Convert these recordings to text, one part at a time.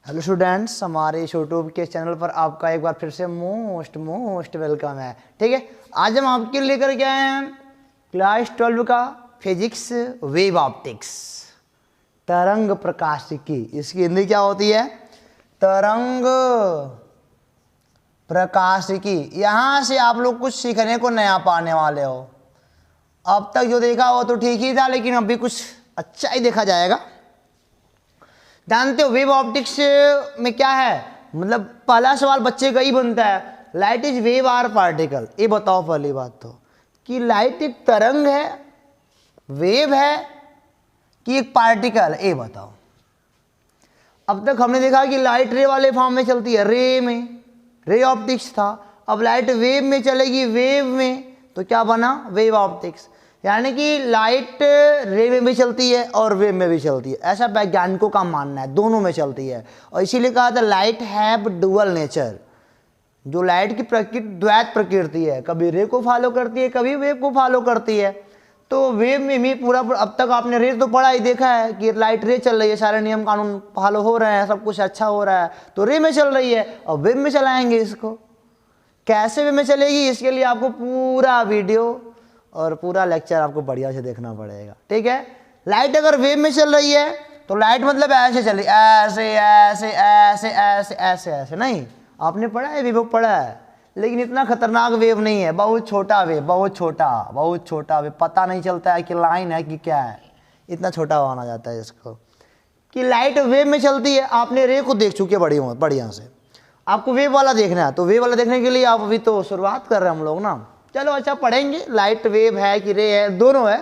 Hello students, हमारे इस YouTube के चैनल पर आपका एक बार फिर से मोस्ट वेलकम है। ठीक है, आज हम आपके लिए लेकर के आए हैं क्लास 12 का फिजिक्स वेव ऑप्टिक्स, तरंग प्रकाशिकी। इसकी हिंदी क्या होती है? तरंग प्रकाशिकी। यहाँ से आप लोग कुछ सीखने को नया पाने वाले हो। अब तक जो देखा वो तो ठीक ही था, लेकिन अभी कुछ अच्छा ही देखा जाएगा। जानते हो वेव ऑप्टिक्स में क्या है? मतलब पहला सवाल बच्चे का ही बनता है, light is wave or particle. ये बताओ पहली बात तो कि लाइट एक तरंग है, वेव है कि एक पार्टिकल? ये बताओ। अब तक हमने देखा कि लाइट रे वाले फॉर्म में चलती है, रे में, रे ऑप्टिक्स था। अब लाइट वेव में चलेगी, वेव में, तो क्या बना? Wave optics. यानी कि लाइट रे में भी चलती है और वेव में भी चलती है, ऐसा वैज्ञानिकों का मानना है, दोनों में चलती है। और इसीलिए कहा था लाइट हैव डुअल नेचर। जो लाइट की प्रकृति द्वैत प्रकृति है, कभी रे को फॉलो करती है, कभी वेव को फॉलो करती है। तो वेव में भी पूरा अब तक आपने रे तो पढ़ा ही, देखा है कि लाइट रे चल रही है, सारे नियम कानून फॉलो हो रहे हैं, सब कुछ अच्छा हो रहा है, तो रे में चल रही है। और वेव में चलाएंगे इसको, कैसे वे में चलेगी, इसके लिए आपको पूरा वीडियो और पूरा लेक्चर आपको बढ़िया से देखना पड़ेगा। ठीक है, लाइट अगर वेव में चल रही है तो लाइट मतलब ऐसे चल रही, ऐसे ऐसे ऐसे ऐसे ऐसे ऐसे। नहीं, आपने पढ़ा है, वेव पढ़ा है, लेकिन इतना खतरनाक वेव नहीं है, बहुत छोटा वेव, बहुत छोटा वेव, पता नहीं चलता है कि लाइन है कि क्या है, इतना छोटा माना जाता है इसको। कि लाइट वेव में चलती है। आपने रे को देख चुके बढ़िया से, आपको वेव वाला देखना है, तो वेव वाला देखने के लिए आप अभी तो शुरुआत कर रहे हैं हम लोग ना। चलो अच्छा पढ़ेंगे, लाइट वेव है कि रे है, दोनों है।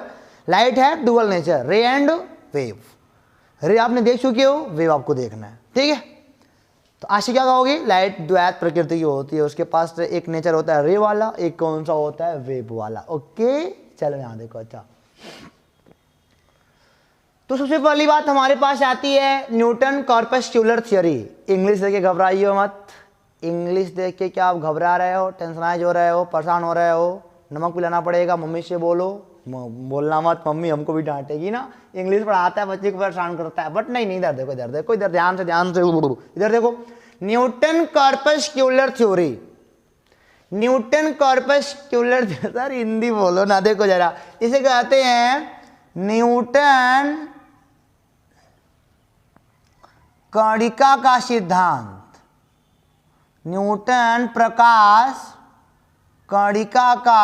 लाइट है डुअल नेचर, रे एंड वेव। रे आपने देख चुके हो, वेव आपको देखना है। ठीक है, तो आज क्या कहोगे? लाइट द्वैत प्रकृति की होती है, उसके पास एक नेचर होता है रे वाला, एक कौन सा होता है? वेव वाला। ओके, चलो यहां देखो। अच्छा, तो सबसे पहली बात हमारे पास आती है न्यूटन कॉर्पस्क्यूलर थ्योरी। इंग्लिश देख के घबराइए मत, इंग्लिश देख के क्या आप घबरा रहे हो, टेंशनाइज हो रहे हो, परेशान हो रहे हो? नमक पिलाना पड़ेगा, मम्मी से बोलो। बोलना मत, मम्मी हमको भी डांटेगी ना। इंग्लिश पढ़ाता है, बच्चे को परेशान करता है, बट नहीं, इधर देखो, इधर देखो, इधर ध्यान से इधर देखो। Newton corpuscular theory, Newton corpuscular, sir Hindi बोलो ना, देखो जरा, इसे कहते हैं न्यूटन कणिका का सिद्धांत। न्यूटन प्रकाश कणिका का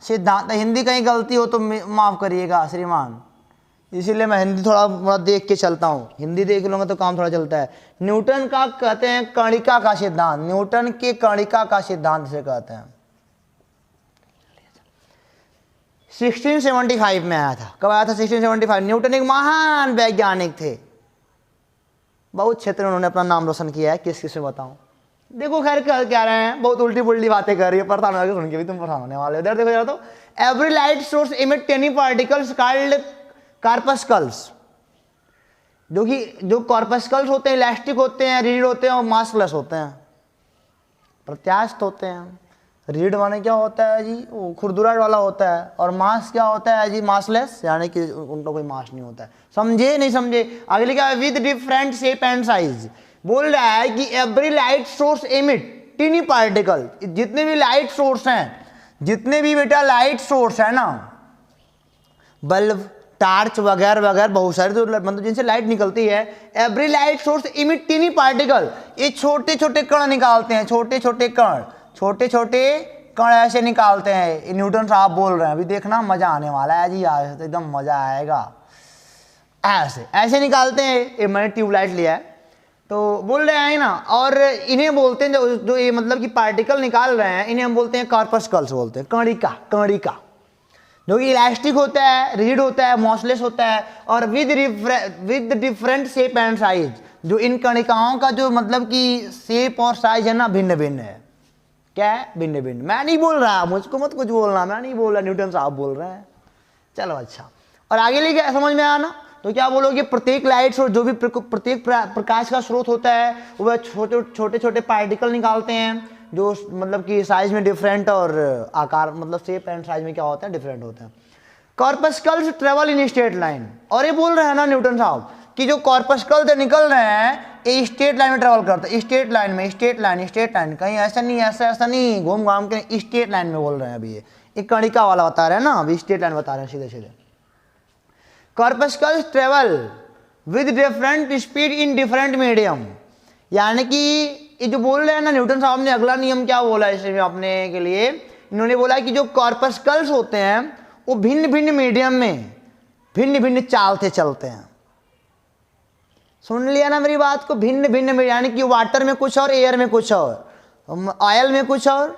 सिद्धांत। हिंदी कहीं गलती हो तो माफ करिएगा श्रीमान, इसीलिए मैं हिंदी थोड़ा देख के चलता हूँ, हिंदी देख लूंगा तो काम थोड़ा चलता है। न्यूटन का कहते हैं कणिका का सिद्धांत, न्यूटन के कणिका का सिद्धांत से कहते हैं। 1675 में आया था। कब आया था? 1675। न्यूटन एक महान वैज्ञानिक थे, बहुत क्षेत्र में उन्होंने अपना नाम रोशन किया है। किस किस में बताऊं? देखो खैर क्या रहे हैं, बहुत उल्टी पुल्टी बातें कर रही है, परेशान होकर सुन के भी तुम परेशान होने वाले हो। इधर देखो जरा, तो every light source emit tiny particles called corpuscles. जो कॉर्पस्कल्स होते हैं इलास्टिक होते हैं, रिजिड होते हैं और मासलेस होते हैं, प्रत्यास्थ होते हैं। रिजिड माने क्या होता है जी? वो खुरदुरा वाला होता है। और मास क्या होता है जी? मासलेस, यानी कि उनका कोई मास नहीं होता है। समझे नहीं समझे? आगे लिखा है with different shape and size. बोल रहा है कि every light source emit tiny particle. जितने भी लाइट सोर्स हैं, जितने भी बेटा लाइट सोर्स है ना, बल्ब, टार्च वगैरह वगैरह, बहुत सारे तो मतलब जिनसे लाइट निकलती है, every light source emit tiny particle. ये छोटे छोटे कण निकालते हैं, छोटे छोटे कण, छोटे छोटे कण ऐसे निकालते हैं। न्यूटन साहब बोल रहे हैं, अभी देखना मजा आने वाला है जी, आज तो एकदम मजा आएगा। ऐसे ऐसे निकालते हैं। ये मैंने ट्यूबलाइट लिया है, तो बोल रहे हैं ना। और इन्हें बोलते हैं जो ये मतलब कि पार्टिकल निकाल रहे हैं, इन्हें हम बोलते हैं कॉर्पस्कल्स बोलते हैं, कणिका, जो कि इलास्टिक होता है, रिजिड होता है, मॉसलेस होता है, और with different shape and size. जो इन कणिकाओं का जो मतलब कि शेप और साइज है ना, भिन्न भिन्न है। क्या है? भिन्न भिन्न। मैं नहीं बोल रहा, मुझको मत कुछ बोलना, मैं नहीं बोल रहा, न्यूटन साहब बोल रहे हैं। चलो अच्छा, और आगे लेके समझ में आना। तो क्या बोलोगे? प्रत्येक लाइट सोर्स, जो भी प्रत्येक प्रकाश का स्रोत होता है, वह छोटे छोटे पार्टिकल निकालते हैं, जो मतलब कि साइज में डिफरेंट और आकार मतलब शेप एंड साइज में क्या होता है? डिफरेंट होता है। कॉर्पस्कल्स ट्रेवल इन स्ट्रेट लाइन। और ये बोल रहे हैं ना न्यूटन साहब कि जो कॉर्पस्कल्स निकल रहे हैं, ये स्ट्रेट लाइन में ट्रेवल करता है, स्ट्रेट लाइन में, स्ट्रेट लाइन, कहीं ऐसा नहीं, ऐसा नहीं घूम घाम के, स्ट्रेट लाइन में बोल रहे हैं अभी। ये एक कणिका वाला बता रहे हैं ना, अभी स्ट्रेट लाइन बता रहे हैं सीधे सीधे। Corpuscles travel with different speed in different medium, यानी कि ये जो बोल रहे हैं ना न्यूटन साहब ने, अगला नियम क्या बोला इसमें अपने के लिए, इन्होंने बोला कि जो कॉर्पस्कल्स होते हैं वो भिन्न भिन्न मीडियम में भिन्न भिन्न चाल से चलते हैं। सुन लिया ना मेरी बात को, भिन्न भिन्न में, यानी कि वाटर में कुछ और, एयर में कुछ और, ऑयल में कुछ और,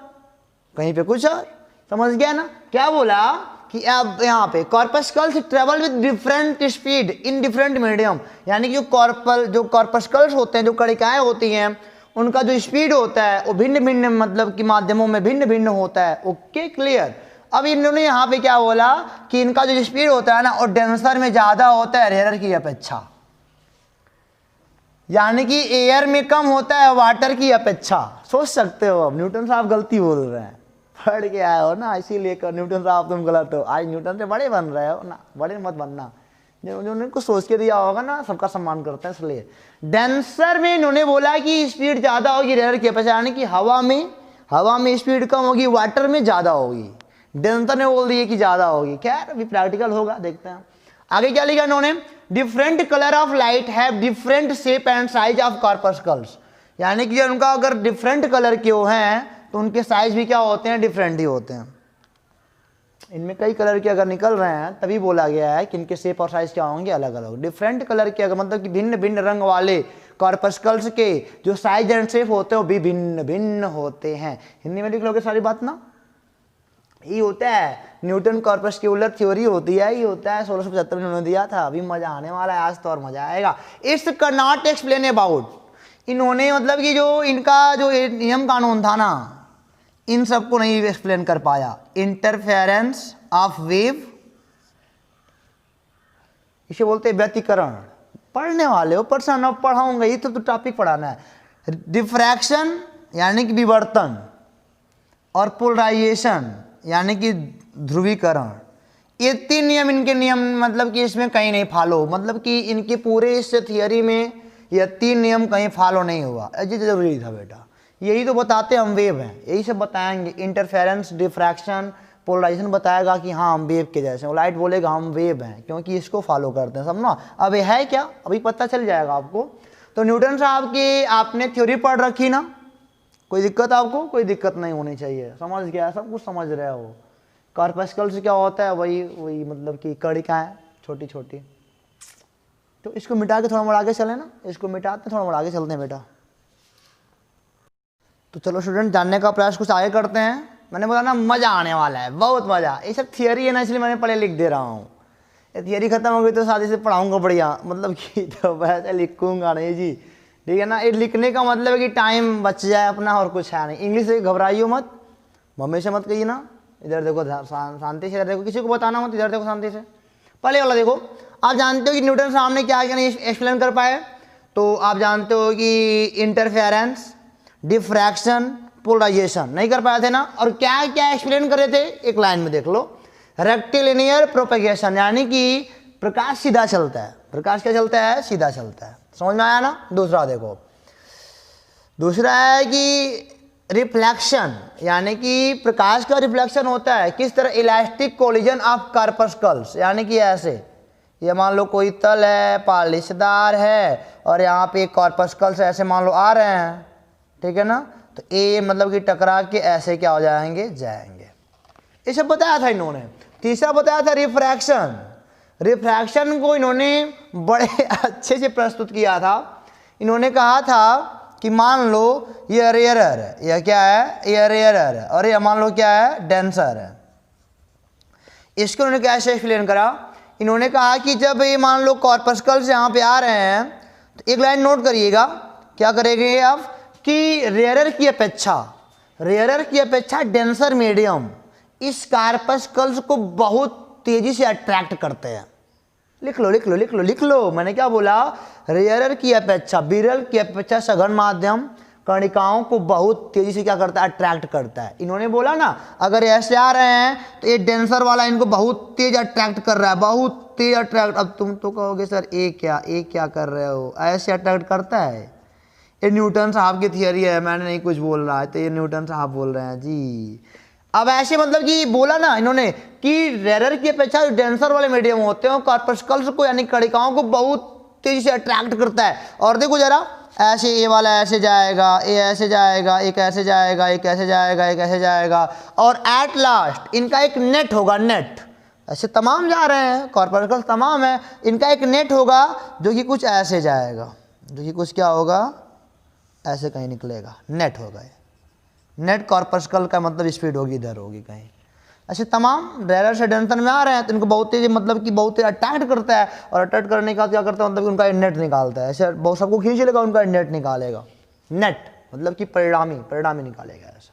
कहीं पे कुछ और, समझ गया ना। क्या बोला कि अब यहाँ पे corpuscles travel with different speed in different medium, यानी कि जो कॉर्पस्कल्स होते हैं, जो कणिकाएं होती हैं, उनका जो स्पीड होता है वो भिन्न भिन्न मतलब कि माध्यमों में भिन्न भिन्न होता है। Okay clear. अब इन्होंने यहाँ पे क्या बोला कि इनका जो स्पीड होता है ना वो डेंसर में ज़्यादा होता है रेयर की अपेक्षा, यानी कि एयर में कम होता है वाटर की अपेक्षा। सोच सकते हो, अब न्यूटन साहब गलती बोल रहे हैं, पढ़ के आए हो ना, इसीलिए न्यूटन साहब तुम गलत हो। आज न्यूटन से बड़े बन रहे हो ना, बड़े मत बनना, जो उनको सोच के दिया होगा ना, सबका सम्मान करते हैं इसलिए। डेंसर में इन्होंने बोला कि स्पीड ज़्यादा होगी रेयर की अपेक्षा, यानी कि हवा में स्पीड कम होगी, वाटर में ज़्यादा होगी। डेंसर ने बोल दिया कि ज़्यादा होगी। खैर अभी प्रैक्टिकल होगा, देखते हैं आगे क्या लिखा इन्होंने। Different colour of light have different shape and size of corpuscles, यानी कि उनका अगर डिफरेंट कलर के वो हैं तो उनके साइज भी क्या होते हैं, डिफरेंट ही होते हैं। इनमें कई कलर के अगर निकल रहे हैं तभी बोला गया है कि इनके शेप और साइज क्या होंगे, अलग अलग। डिफरेंट कलर के अगर मतलब कि भिन्न भिन्न रंग वाले कॉर्पस्कल्स के जो साइज एंड शेप होते हैं वो भी भिन्न भिन्न होते हैं। हिंदी में लिख लोगे सारी बात ना, ये होता है न्यूटन कॉर्पस्क्यूलर थ्योरी होती है, ये होता है 1675 में उन्होंने दिया था। अभी मजा आने वाला है आज तो, और मजा आएगा। It's can not explain about, इन्होंने मतलब कि जो इनका जो नियम कानून था ना, इन सबको नहीं एक्सप्लेन कर पाया। इंटरफेरेंस ऑफ वेव, इसे बोलते हैं व्यतिकरण। पढ़ने वाले हो, परसेंट अब पढ़ाऊंगा, ये तो टॉपिक पढ़ाना है। डिफ्रैक्शन यानी कि विवर्तन, और पोलराइजेशन यानी कि ध्रुवीकरण, ये तीन नियम इनके नियम मतलब कि इसमें कहीं नहीं फॉलो, मतलब कि इनके पूरे इस थियरी में ये तीन नियम कहीं फॉलो नहीं हुआ। ये जरूरी था बेटा, यही तो बताते हम वेव हैं, यही सब बताएंगे। इंटरफेरेंस, डिफ्रैक्शन, पोलराइजेशन बताएगा कि हाँ हम वेव के जैसे, लाइट बोलेगा हम वेव हैं, क्योंकि इसको फॉलो करते हैं सब ना। अब ये है क्या, अभी पता चल जाएगा आपको। तो न्यूटन साहब की आपने थ्योरी पढ़ रखी ना, कोई दिक्कत आपको, कोई दिक्कत नहीं होनी चाहिए, समझ गया, सब कुछ समझ रहे हो। कॉर्पस्कल्स क्या होता है, वही मतलब कि कणिकाएं छोटी छोटी। तो इसको मिटा के थोड़ा मोड़ आगे चले ना, इसको मिटाते थोड़ा मोड़ आगे चलते हैं बेटा। तो चलो स्टूडेंट, जानने का प्रयास कुछ आगे करते हैं। मैंने बोला ना मजा आने वाला है, बहुत मजा। ये सब थियरी है ना, इसलिए मैंने पहले लिख दे रहा हूँ। ये थियरी खत्म हो गई तो शादी से पढ़ाऊंगा बढ़िया, मतलब कि तो वैसे लिखूंगा नहीं जी, ठीक है ना। ये लिखने का मतलब है कि टाइम बच जाए अपना, और कुछ है नहीं। इंग्लिश से घबराइयो मत, मम्मी से मत कहिए ना। इधर देखो शांति से, इधर देखो, किसी को बताना मत, इधर देखो शांति से। पहले वाला देखो, आप जानते हो कि न्यूटन साहब ने क्या क्या नहीं एक्सप्लेन कर पाए। तो आप जानते हो कि इंटरफेरेंस, डिफ्रैक्शन, पोलराइजेशन नहीं कर पाए थे ना। और क्या क्या एक्सप्लेन करे थे, एक लाइन में देख लो। रेक्टिलिनियर प्रोपेगेशन, यानी कि प्रकाश सीधा चलता है। प्रकाश क्या चलता है, सीधा चलता है, समझ में आया ना। दूसरा देखो, दूसरा है कि रिफ्लेक्शन, यानी कि प्रकाश का रिफ्लेक्शन होता है किस तरह, इलास्टिक कोलिजन ऑफ कॉर्पस्कल्स, यानी कि ऐसे, ये मान लो कोई तल है, पालिशदार है, और यहाँ पे कॉर्पस्कल्स ऐसे मान लो आ रहे हैं, ठीक है ना। तो ये मतलब कि टकरा के ऐसे क्या हो जाएंगे, ये सब बताया था इन्होंने। तीसरा बताया था रिफ्रैक्शन। रिफ्रैक्शन को इन्होंने बड़े अच्छे से प्रस्तुत किया था। इन्होंने कहा था कि मान लो ये रेयरर है, यह क्या है, ये रेयरर है, और ये मान लो क्या है, डेंसर है। इसको उन्होंने कैसे एक्सप्लेन करा, इन्होंने कहा कि जब ये मान लो कॉर्पस्कल्स यहाँ पे आ रहे हैं, तो एक लाइन नोट करिएगा, क्या करेंगे आप कि रेयरर की अपेक्षा डेंसर मीडियम इस कॉर्पस्कल्स को बहुत तेजी से अट्रैक्ट करते हैं। लिख लो लिख लो लिख लो लिख लो, मैंने क्या बोला, रेयरर की अपेक्षा, विरल की अपेक्षा सघन माध्यम कणिकाओं को बहुत तेजी से क्या करता है, अट्रैक्ट करता है। इन्होंने बोला ना, अगर ऐसे आ रहे हैं तो ये डेंसर वाला इनको बहुत तेज अट्रैक्ट कर रहा है, बहुत तेज अट्रैक्ट। अब तुम तो कहोगे सर ये क्या कर रहे हो, ऐसे अट्रैक्ट करता है, ये न्यूटन साहब की थियरी है, मैंने नहीं कुछ बोल रहा है, तो ये न्यूटन साहब बोल रहे हैं जी। अब ऐसे मतलब कि बोला ना इन्होंने कि रेयर की अपेक्षा जो डेंसर वाले मीडियम होते हैं कॉर्पस्कल्स को यानी कणिकाओं को बहुत तेजी से अट्रैक्ट करता है। और देखो जरा, ऐसे ये वाला ऐसे जाएगा, ये ऐसे जाएगा, एक ऐसे जाएगा, एक ऐसे जाएगा, एक ऐसे जाएगा, और एट लास्ट इनका एक नेट होगा, नेट। ऐसे तमाम जा रहे हैं कॉर्पस्कल तमाम है, इनका एक नेट होगा जो कि कुछ ऐसे जाएगा, जो कि कुछ क्या होगा, ऐसे कहीं निकलेगा, नेट होगा। नेट कॉर्पस्कल का मतलब स्पीड होगी, इधर होगी कहीं। ऐसे तमाम रेयर से डेंसर में आ रहे हैं, तो इनको बहुत तेज मतलब कि बहुत तेज अटैक करता है, और अटैक करने का क्या करता है मतलब उनका नेट निकालता है। ऐसे बहुत सबको खींच लेगा, उनका नेट निकालेगा, नेट मतलब कि परिणामी निकालेगा। ऐसा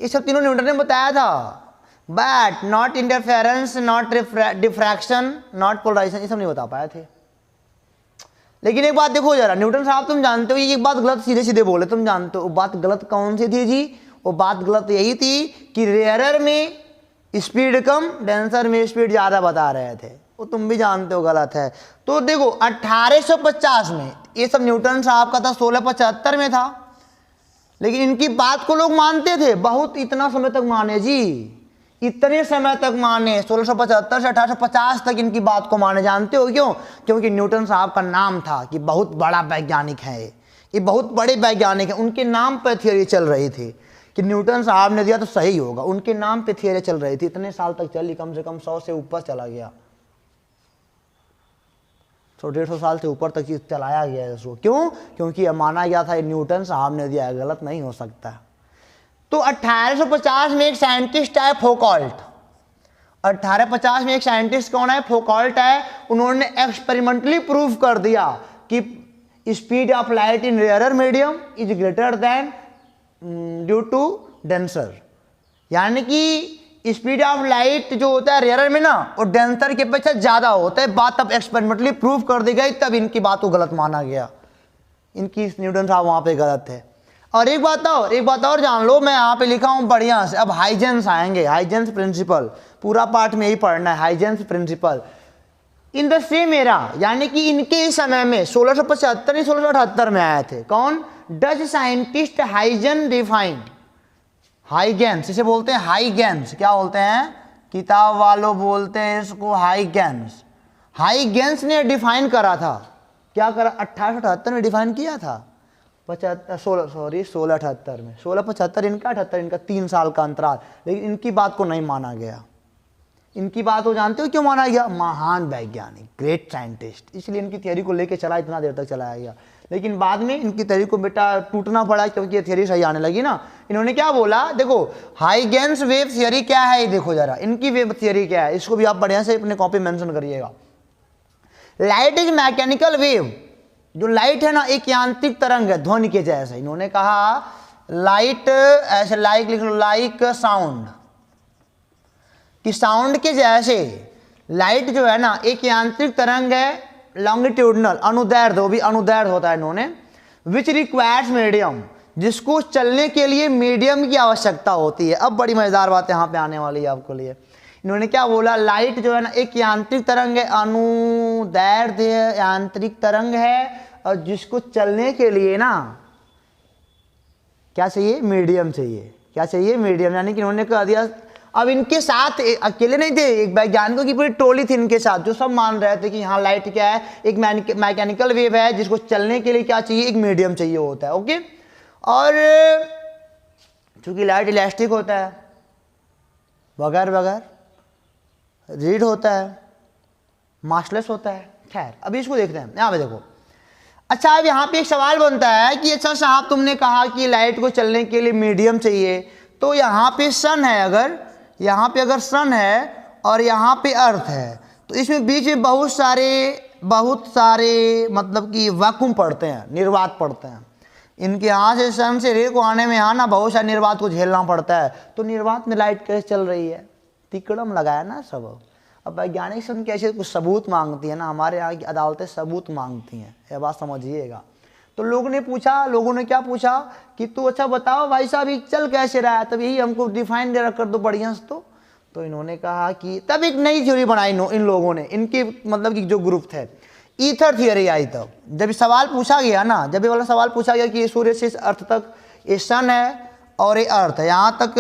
ये सब तीनों न्यूटन ने बताया था। But not interference, not diffraction, not polarisation, ये सब नहीं बता पाए थे। लेकिन एक बात देखो जरा, न्यूटन साहब तुम जानते हो ये एक बात गलत सीधे सीधे बोले, तुम जानते हो बात गलत कौन सी थी जी? वो बात गलत यही थी कि रेयरर में स्पीड कम, डेंसर में स्पीड ज़्यादा बता रहे थे। वो तुम भी जानते हो गलत है। तो देखो 1850 में ये सब न्यूटन साहब का था, 1675 में था, लेकिन इनकी बात को लोग मानते थे बहुत, इतना समय तक माने जी, इतने समय तक माने, 1675 से 1850 तक इनकी बात को माने। जानते हो क्यों? क्योंकि न्यूटन साहब का नाम था कि बहुत बड़ा वैज्ञानिक है, ये बहुत बड़े वैज्ञानिक हैं। उनके नाम पर थियोरी चल रही थी कि न्यूटन साहब ने दिया तो सही होगा, उनके नाम पे थियरी चल रही थी। इतने साल तक चली, कम से कम 100 से ऊपर चला गया, 100-150 साल से ऊपर तक चलाया गया इसको। क्यों? क्योंकि माना गया था न्यूटन साहब ने दिया, गलत नहीं हो सकता। तो 1850 में एक साइंटिस्ट है फौकॉल्ट, 1850 में एक साइंटिस्ट कौन है? फौकॉल्ट है। उन्होंने एक्सपेरिमेंटली प्रूव कर दिया कि speed of light in rare medium is greater than due to denser, यानी कि स्पीड ऑफ लाइट जो होता है रेयर में ना, वो डेंसर के अपेक्षा ज़्यादा होता है। बात तब एक्सपेरिमेंटली प्रूव कर दी गई, तब इनकी बात को गलत माना गया। इनकी न्यूटन साहब वहाँ पे गलत थे। और एक बात और जान लो, मैं यहाँ पे लिखा हूँ बढ़िया से। अब हाइजेंस आएंगे, हाइजेंस प्रिंसिपल, पूरा पार्ट में यही पढ़ना है, Huygens principle. In the same era, यानी कि इनके समय में 1675 1678 में आए थे। कौन? Dutch scientist Huygens define, Huygens इसे बोलते हैं, हाइगेंस। क्या बोलते हैं? किताब वालों बोलते हैं इसको हाइगेंस। हाइगेंस ने डिफाइन करा था, क्या करा? 1878 में डिफाइन किया था, 1678 में, 1675 इनका, 78 इनका, 3 साल का अंतराल। लेकिन इनकी बात को नहीं माना गया। इनकी बात हो जानते हो क्यों माना गया? महान वैज्ञानिक, ग्रेट साइंटिस्ट, इसलिए इनकी थियरी को लेके चला, इतना देर तक चलाया गया। लेकिन बाद में इनकी थियरी को बेटा टूटना पड़ा, क्योंकि ये थियरी सही आने लगी ना। इन्होंने क्या बोला, देखो हाइगेंस वेव थियरी क्या है, ये देखो जरा, इनकी वेव थियरी क्या है, इसको भी आप बढ़िया से अपने कॉपी मेंशन करिएगा। लाइट इज मैकेनिकल वेव, जो लाइट है ना एक यांत्रिक तरंग है, ध्वनि के जैसे। इन्होंने कहा लाइट ऐसे, लाइक लिख लो, लाइक साउंड, कि साउंड के जैसे लाइट जो है ना एक यांत्रिक तरंग है, लॉन्गिट्यूडनल, अनुदैर्ध्य, वो भी अनुदैर्ध्य होता है इन्होंने, विच रिक्वायर्स मीडियम, जिसको चलने के लिए मीडियम की आवश्यकता होती है। अब बड़ी मजेदार बात यहाँ पे आने वाली है आपके लिए। इन्होंने क्या बोला, लाइट जो है ना एक यांत्रिक तरंग है, अनुदैर्ध्य यांत्रिक तरंग है, और जिसको चलने के लिए ना क्या चाहिए? मीडियम चाहिए। क्या चाहिए? मीडियम। यानी कि इन्होंने कह दिया, अब इनके साथ अकेले नहीं थे, एक वैज्ञानिकों की पूरी टोली थी इनके साथ, जो सब मान रहे थे कि हाँ लाइट क्या है, एक मैकेनिकल वेव है, जिसको चलने के लिए क्या चाहिए? एक मीडियम चाहिए होता है। ओके, और चूंकि लाइट इलास्टिक होता है, बगैर रीड होता है, मासलेस होता है। खैर अभी इसको देखते हैं, यहाँ पे देखो। अच्छा, अब यहाँ पे एक सवाल बनता है कि अच्छा साहब तुमने कहा कि लाइट को चलने के लिए मीडियम चाहिए, तो यहाँ पे सन है, अगर यहाँ पे अगर सन है और यहाँ पे अर्थ है, तो इसमें बीच में बहुत सारे मतलब कि वैक्यूम पड़ते हैं, निर्वात पड़ते हैं। इनके यहाँ से सन से रे को आने में यहाँ ना बहुत सारे निर्वात को झेलना पड़ता है। तो निर्वात में लाइट कैसे चल रही है? तिकड़म लगाया ना सब। अब वैज्ञानिक सन कैसे कुछ सबूत मांगती है ना, हमारे यहाँ की अदालतें सबूत मांगती हैं, यह बात समझिएगा। तो लोगों ने क्या पूछा कि तू अच्छा बताओ भाई साहब ये चल कैसे रहा है, तब यही हमको डिफाइन कर दो बढ़िया से। तो इन्होंने कहा कि तब एक नई थ्योरी बनाई इन लोगों ने, इनके मतलब कि जो ग्रुप थे, ईथर थियरी आई तब, जब सवाल पूछा गया ना, जब ये वाला सवाल पूछा गया कि ये सूर्य से इस अर्थ तक, ये सन है और ये अर्थ है, यहाँ तक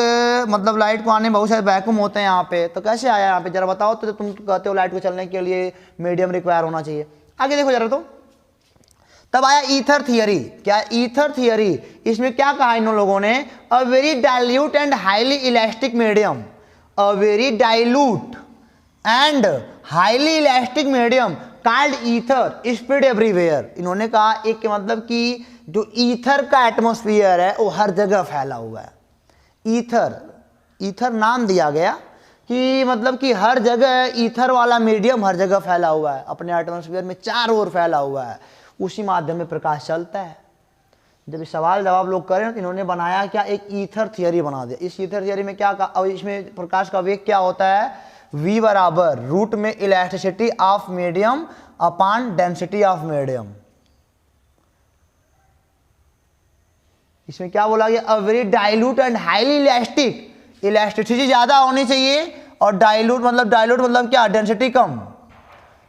मतलब लाइट को आने में बहुत सारे वैक्यूम होते हैं यहाँ पे, तो कैसे आया यहाँ पे जरा बताओ। तो तुम कहते हो लाइट को चलने के लिए मीडियम रिक्वायर होना चाहिए। आगे देखो जरा, तो तब आया ईथर थियरी। क्या ईथर थियरी, इसमें क्या कहा इन लोगों ने, a very dilute and highly elastic medium, a very dilute and highly elastic medium called ether spread everywhere. इन्होंने कहा एक के मतलब कि जो ईथर का एटमॉस्फेयर है वो हर जगह फैला हुआ है। ईथर, ईथर नाम दिया गया कि मतलब कि हर जगह ईथर वाला मीडियम हर जगह फैला हुआ है, अपने एटमॉस्फेयर में चारों ओर फैला हुआ है, उसी माध्यम में प्रकाश चलता है। जब ये सवाल जवाब लोग करें तो इन्होंने बनाया क्या, एक ईथर थियरी बना दिया। इस ईथर थियरी में क्या कहा, अब इसमें प्रकाश का वेग क्या होता है, v बराबर रूट में elasticity of medium upon density of medium. इसमें क्या बोला गया, a very dilute and highly elastic, elasticity ज्यादा होनी चाहिए और डाइल्यूट मतलब क्या, डेंसिटी कम।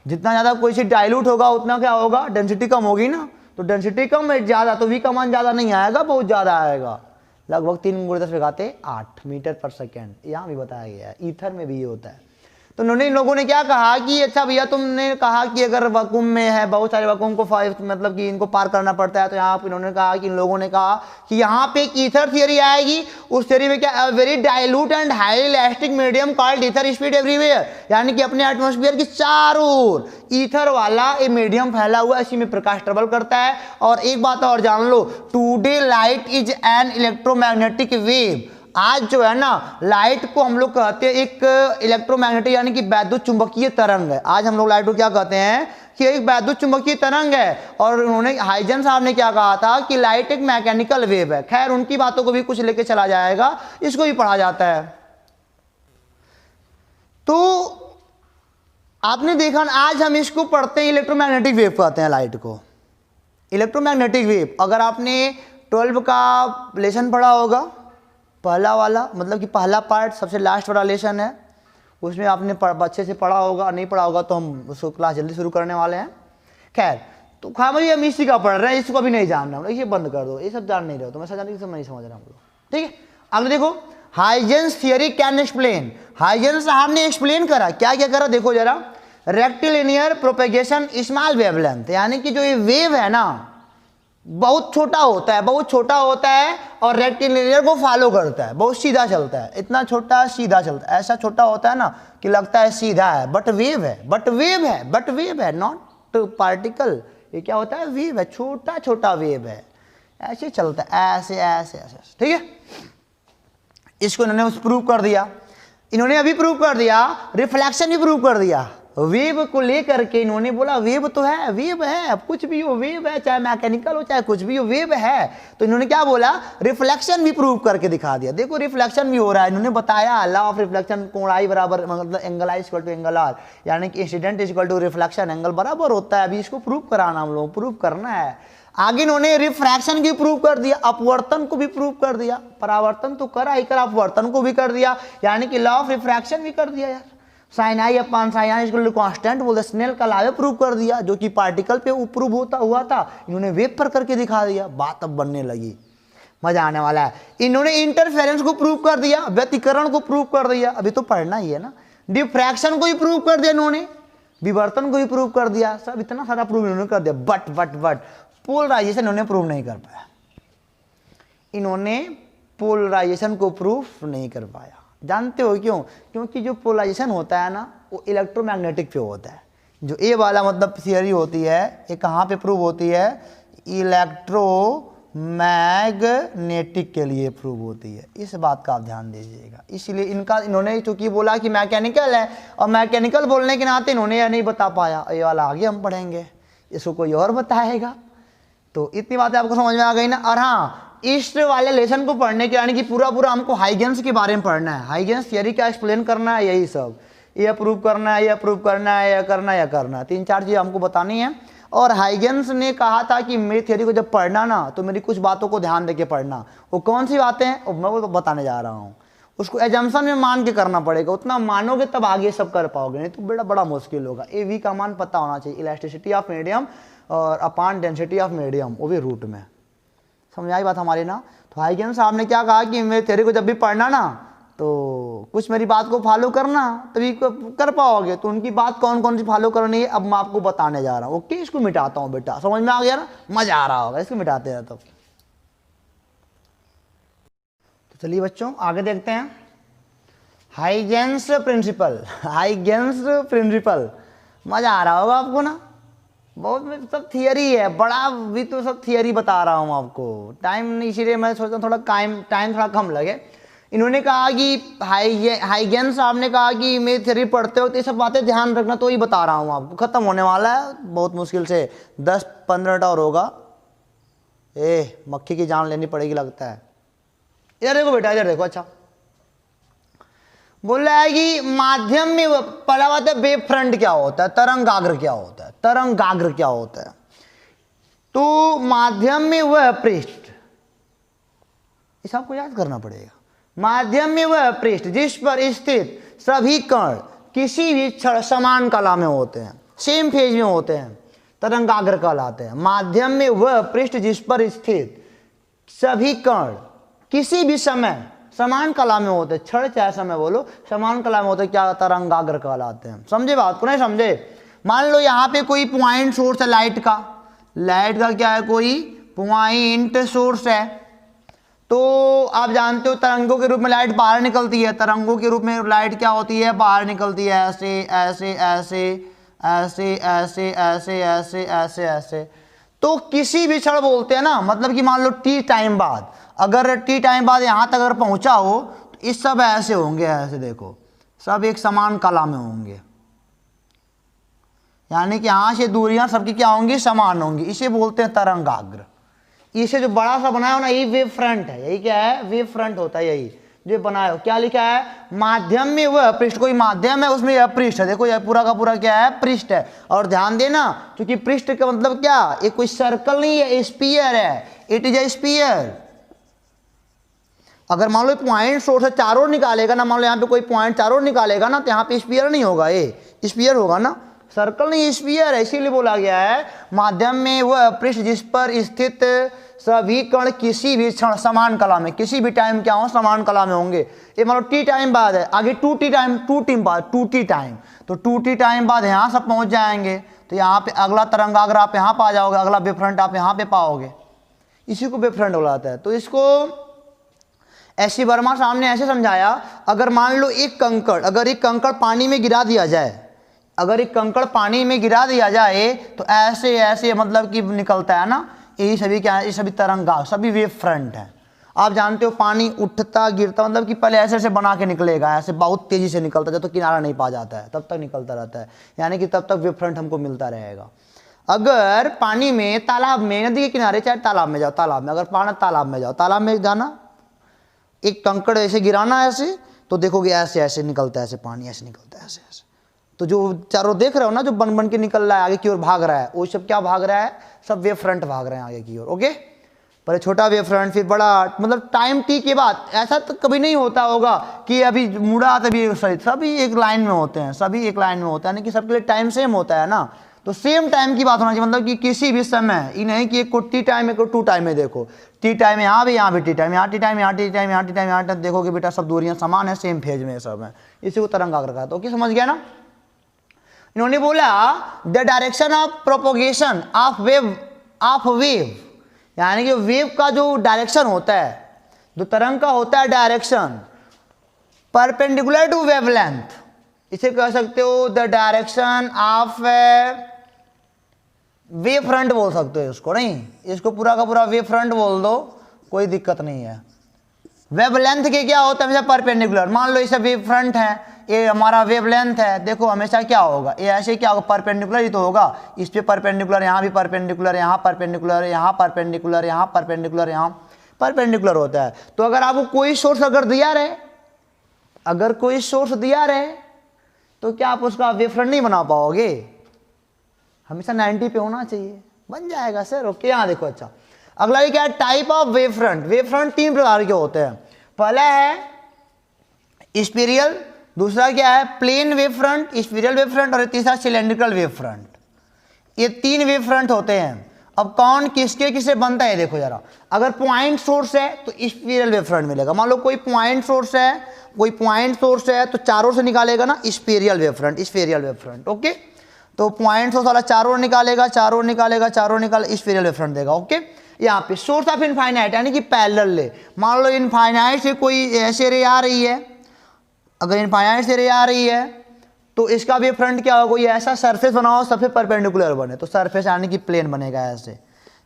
जितना ज्यादा कोई चीज डाइल्यूट होगा उतना क्या होगा, डेंसिटी कम होगी ना, तो डेंसिटी कम है ज्यादा, तो v का मान ज्यादा नहीं आएगा, बहुत ज्यादा आएगा, लगभग 3×10⁸ मीटर पर सेकेंड। यहाँ भी बताया गया है, ईथर में भी ये होता है। तो उन्होंने इन लोगों ने क्या कहा कि अच्छा भैया तुमने कहा कि अगर वैक्यूम में है, बहुत सारे वैक्यूम को मतलब कि इनको पार करना पड़ता है, तो यहाँ पे इन्होंने कहा कि इन लोगों ने कहा कि यहाँ पे एक ईथर थियरी आएगी। उस थियरी में क्या, very dilute and highly elastic medium called ether spread everywhere, यानी कि अपने एटमॉस्फेयर की चारों ओर ईथर वाला ये मीडियम फैला हुआ है, इसी में प्रकाश ट्रेवल करता है। और एक बात और जान लो, today light is an electromagnetic wave. आज जो है ना, लाइट को हम लोग कहते हैं एक इलेक्ट्रोमैग्नेटिक यानी कि वैद्युत चुंबकीय तरंग है। आज हम लोग लाइट को क्या कहते हैं कि एक वैद्युत चुंबकीय तरंग है। और उन्होंने हाइजन साहब ने क्या कहा था कि लाइट एक मैकेनिकल वेव है। खैर उनकी बातों को भी कुछ लेके चला जाएगा, इसको भी पढ़ा जाता है। तो आपने देखा ना, आज हम इसको पढ़ते हैं इलेक्ट्रोमैग्नेटिक वेव कहते हैं लाइट को, इलेक्ट्रोमैग्नेटिक वेव। अगर आपने 12 का लेसन पढ़ा होगा, पहला वाला मतलब कि पहला पार्ट सबसे लास्ट वाला लेसन है, उसमें आपने अच्छे से पढ़ा होगा, नहीं पढ़ा होगा तो हम उसको क्लास जल्दी शुरू करने वाले हैं। खैर तो खामोशी हम इसी का पढ़ रहे हैं, इसको भी नहीं जानना, ये बंद कर दो, ये सब जान नहीं रहे हो, तो मैं समझ नहीं समझ रहा हम लोग, ठीक है। अगले देखो, Huygens theory can explain. Huygens साहब ने एक्सप्लेन करा, क्या क्या करा देखो जरा, रेक्टिलिनियर प्रोपेगेशन स्मॉल वेवलेंथ, यानी कि जो ये वेव है ना बहुत छोटा होता है, बहुत छोटा होता है और रेक्टिलिनियर को फॉलो करता है, बहुत सीधा चलता है, इतना छोटा सीधा चलता है, ऐसा छोटा होता है ना कि लगता है सीधा है, बट वेव है, बट वेव है, नॉट पार्टिकल। ये क्या होता है, वेव है, छोटा छोटा वेव है, ऐसे चलता है, ऐसे ऐसे ऐसे, ठीक है। इसको इन्होंने प्रूव कर दिया, इन्होंने अभी प्रूव कर दिया, रिफ्लेक्शन भी प्रूव कर दिया। वेव को लेकर के इन्होंने बोला वेव तो है, वेव है, अब कुछ भी हो वेव है, चाहे मैकेनिकल हो चाहे कुछ भी हो वेव है। तो इन्होंने क्या बोला, रिफ्लेक्शन भी प्रूव करके दिखा दिया। देखो रिफ्लेक्शन भी हो रहा है, इन्होंने बताया लॉ ऑफ रिफ्लेक्शन, कोण आई बराबर मतलब angle i equal to angle r, यानी कि incident equal to reflection angle बराबर होता है। अभी इसको प्रूव कराना हम लोग, प्रूव करना है। आगे इन्होंने रिफ्रैक्शन भी प्रूव कर दिया, अपवर्तन को भी प्रूव कर दिया, परावर्तन तो करा ही करा, अपवर्तन को भी कर दिया, यानी कि लॉ ऑफ रिफ्रैक्शन भी कर दिया यार। Sine i upon sine i equal to constant बोलते, स्नेल का लॉ प्रूव कर दिया, जो कि पार्टिकल पे प्रूव होता हुआ था, इन्होंने वेव पर करके दिखा दिया। बात अब बनने लगी, मजा आने वाला है। इन्होंने इंटरफेरेंस को प्रूव कर दिया, व्यतिकरण को प्रूव कर दिया, अभी तो पढ़ना ही है ना। डिफ्रैक्शन को भी प्रूव कर दिया इन्होंने, विवर्तन को भी प्रूव कर दिया, सब इतना सारा प्रूव इन्होंने कर दिया। बट पोलराइजेशन इन्होंने प्रूव नहीं कर पाया, इन्होंने पोलराइजेशन को प्रूफ नहीं कर पाया। जानते हो क्यों? क्योंकि जो पोलराइजेशन होता है ना वो इलेक्ट्रोमैग्नेटिक पे होता है। जो ए वाला मतलब थियरी होती है ये कहाँ पे प्रूव होती है? इलेक्ट्रोमैग्नेटिक के लिए प्रूव होती है। इस बात का आप ध्यान दीजिएगा। इसलिए इन्होंने चूंकि बोला कि मैकेनिकल है और मैकेनिकल बोलने के नाते इन्होंने यह नहीं बता पाया। ये वाला आगे हम पढ़ेंगे, इसको कोई और बताएगा। तो इतनी बातें आपको समझ में आ गई ना। और हाँ, इस वाले लेसन को पढ़ने के यानी कि पूरा हमको हाइगेंस के बारे में पढ़ना है। हाइगेंस थियरी का एक्सप्लेन करना है, यही सब, ये प्रूव करना है, ये प्रूव करना है, यह करना है, यह करना है। 3-4 चीज़ हमको बतानी है। और हाइगेंस ने कहा था कि मेरी थियरी को जब पढ़ना ना तो मेरी कुछ बातों को ध्यान देके पढ़ना। वो कौन सी बातें हैं मैं वो बताने जा रहा हूँ। उसको एजम्पशन में मान के करना पड़ेगा, उतना मानोगे तब आगे सब कर पाओगे, नहीं तो बड़ा बड़ा मुश्किल होगा। ए वी का मान पता होना चाहिए, इलास्टिसिटी ऑफ मीडियम और अपॉन डेंसिटी ऑफ मीडियम, वो भी रूट में। समझ आई बात हमारी ना। तो हाइगेंस साहब ने क्या कहा कि मेरे तेरे को जब भी पढ़ना ना तो कुछ मेरी बात को फॉलो करना तभी कर पाओगे। तो उनकी बात कौन कौन सी फॉलो करनी है अब मैं आपको बताने जा रहा हूँ। ओके, इसको मिटाता हूँ बेटा, समझ में आ गया ना, मजा आ रहा होगा, इसको मिटाते हैं। तो चलिए बच्चों आगे देखते हैं। हाइगेंस प्रिंसिपल, हाइगेंस प्रिंसिपल, मजा आ रहा होगा आपको ना, बहुत सब थियरी है, बड़ा भी तो सब थियरी बता रहा हूँ आपको, टाइम नहीं, इसीलिए मैं सोचता हूँ थोड़ा टाइम थोड़ा कम लगे। इन्होंने कहा कि हाइगेंस साहब ने कहा कि मेरी थियरी पढ़ते हो तो ये सब बातें ध्यान रखना, तो ही बता रहा हूँ आपको। खत्म होने वाला है बहुत मुश्किल से 10-15 मिनट और होगा। मक्खी की जान लेनी पड़ेगी लगता है। इधर देखो बेटा, इधर देखो। अच्छा बोल रहा है कि माध्यम में पहला बात है वेव फ्रंट क्या होता है, तरंगाग्र क्या होता है, तरंगाग्र क्या होता है। तो माध्यम में वह पृष्ठ, इस आपको याद करना पड़ेगा। माध्यम में वह पृष्ठ जिस पर स्थित सभी कण किसी भी क्षण समान कला में होते हैं, सेम फेज में होते हैं, तरंगाग्र कहलाते हैं। माध्यम में वह पृष्ठ जिस पर स्थित सभी कण किसी भी समय समान कला में होते, क्षण चाहे समय बोलो, समान कला में होते, क्या तरंगाग्र कहलाते हैं। समझे बात को, नहीं समझे। मान लो यहाँ पे कोई पॉइंट सोर्स है लाइट का, लाइट का क्या है, कोई पॉइंट सोर्स है। तो आप जानते हो तरंगों के रूप में लाइट बाहर निकलती है, तरंगों के रूप में लाइट क्या होती है, बाहर निकलती है, ऐसे ऐसे ऐसे ऐसे ऐसे ऐसे ऐसे ऐसे ऐसे। तो किसी भी क्षण बोलते हैं ना, मतलब कि मान लो टी टाइम बाद, अगर टी टाइम बाद यहाँ तक अगर पहुंचा हो तो इस सब ऐसे होंगे, ऐसे देखो, सब एक समान कला में होंगे, यानी कि यहाँ से दूरियां सबकी क्या होंगी, समान होंगी। इसे बोलते हैं तरंगाग्र। इसे जो बड़ा सा बनाया हो ना, यही वेव फ्रंट है। यही क्या है, वेव फ्रंट होता है। यही जो बनाया हो, क्या लिखा है, माध्यम में वह पृष्ठ, कोई माध्यम है उसमें यह पृष्ठ है। देखो यह पूरा का पूरा क्या है, पृष्ठ है। और ध्यान देना, क्योंकि पृष्ठ का मतलब क्या, ये कोई सर्कल नहीं है, स्फीयर है, इट इज ए स्फीयर। अगर मान लो पॉइंट सोर्स है चारों निकालेगा ना, मान लो यहाँ पे कोई पॉइंट चारों निकालेगा ना, तो यहाँ पे स्फीयर नहीं होगा, ये स्फीयर होगा ना, सर्कल नहीं, स्फीयर है। इसीलिए बोला गया है माध्यम में वह पृष्ठ जिस पर स्थित सभी कण किसी भी क्षण समान कला में, किसी भी टाइम क्या हो, समान कला में होंगे। ये मान लो टी टाइम बाद है, आगे 2t टाइम, 2t बाद, 2t टाइम, तो 2t टाइम बाद यहाँ सब पहुँच जाएंगे। तो यहाँ पे अगला तरंगाग्र आप यहाँ पा जाओगे, अगला वेव फ्रंट आप यहाँ पे पाओगे, इसी को वेव फ्रंट बोलाता है। तो इसको एस सी वर्मा साहब ने ऐसे समझाया, अगर मान लो एक कंकड़, अगर एक कंकड़ पानी में गिरा दिया जाए, अगर एक कंकड़ पानी में गिरा दिया जाए तो ऐसे ऐसे मतलब कि निकलता है ना, यही सभी क्या है, ये सभी तरंगा, सभी वेव फ्रंट है। आप जानते हो पानी उठता गिरता मतलब कि पहले ऐसे ऐसे बना के निकलेगा, ऐसे बहुत तेजी से निकलता है, जब तक किनारा नहीं पा जाता है तब तक निकलता रहता है, यानी कि तब तक वेव फ्रंट हमको मिलता रहेगा। अगर पानी में, तालाब में, नदी के किनारे, चाहे तालाब में जाओ, तालाब में अगर पाना, तालाब में जाओ, तालाब में जाना, एक कंकड़ ऐसे गिराना ऐसे, तो देखोगे ऐसे ऐसे निकलता है, ऐसे पानी ऐसे निकलता है, ऐसे ऐसे। तो जो चारों देख रहे हो ना, जो बन बन के निकल रहा है, आगे की ओर भाग रहा है, वो सब क्या भाग रहा है, सब वेव फ्रंट भाग रहे हैं आगे की ओर। ओके, पहले छोटा वेव फ्रंट, फिर बड़ा, मतलब टाइम टी के बाद। ऐसा तो कभी नहीं होता होगा कि अभी मुड़ा तभी सही, सभी एक लाइन में होते हैं, सभी एक लाइन में होता है, यानी कि सबके लिए टाइम सेम होता है ना। तो सेम टाइम की बात होना चाहिए, मतलब कि किसी भी समय, ये नहीं कि एक को टी टाइम, एक को टू टाइम में। देखो टी टाइम यहाँ भी टी टाइम, यहाँ टी टाइम, यहाँ टी टाइम, यहाँ टी टाइम, यहाँ देखोगे बेटा सब दूरियां समान है, सेम फेज में सब है, इसी को तरंगाग्र कहते हैं। तो ओके, समझ गया ना। इन्होंने बोला the direction of propagation of wave, यानी कि वेव का जो डायरेक्शन होता है, जो तरंग का होता है डायरेक्शन, परपेंडिकुलर टू वेवलेंथ, इसे कह सकते हो the direction of wave front बोल सकते हो इसको, नहीं इसको पूरा का पूरा वेव फ्रंट बोल दो, कोई दिक्कत नहीं है। वेवलेंथ के क्या होता है, हमेशा परपेंडिकुलर। मान लो इसे वेव फ्रंट है, ये हमारा वेवलेंथ है, देखो हमेशा क्या होगा, ये ऐसे क्या होगा, परपेंडिकुलर ही तो होगा। इस पे परपेंडिकुलर, यहाँ भी परपेंडिकुलर, यहाँ परपेंडिकुलर, यहाँ परपेंडिकुलर, यहाँ परपेंडिकुलर, यहाँ परपेंडिकुलर होता है। तो अगर आपको कोई सोर्स अगर दिया रहे, अगर कोई सोर्स दिया रहे, तो क्या आप उसका वेव फ्रंट नहीं बना पाओगे, हमेशा 90 पे होना चाहिए, बन जाएगा सर। ओके, यहाँ देखो। अच्छा, अगला ये क्या है, type of wave front. Wave front 3 प्रकार के होते हैं। पहला है स्फीरियल, दूसरा क्या है plane wavefront, spherical wavefront, और तीसरा सिलेंड्रिकल वेव फ्रंट। ये 3 वेव फ्रंट होते हैं। अब कौन किसके किसे बनता है देखो जरा। अगर पॉइंट सोर्स है तो स्फीरियल वेव फ्रंट मिलेगा। मान लो कोई पॉइंट सोर्स है, तो चारों से निकालेगा ना स्फीरियल वेव फ्रंट, ओके। तो पॉइंट सोर्स वाला चारों निकालेगा, स्फीरियल वेव फ्रंट देगा, ओके। यहाँ पे सोर्स ऑफ इनफाइनाइट यानी कि पैरेलल ले, मान लो इनफाइनाइट से कोई ऐसे रे आ रही है, अगर इनफाइनाइट से रे आ रही है तो इसका वेव फ्रंट क्या होगा, कोई ऐसा सरफेस बनाओ सबसे परपेंडिकुलर बने, तो सरफेस यानी कि प्लेन बनेगा ऐसे।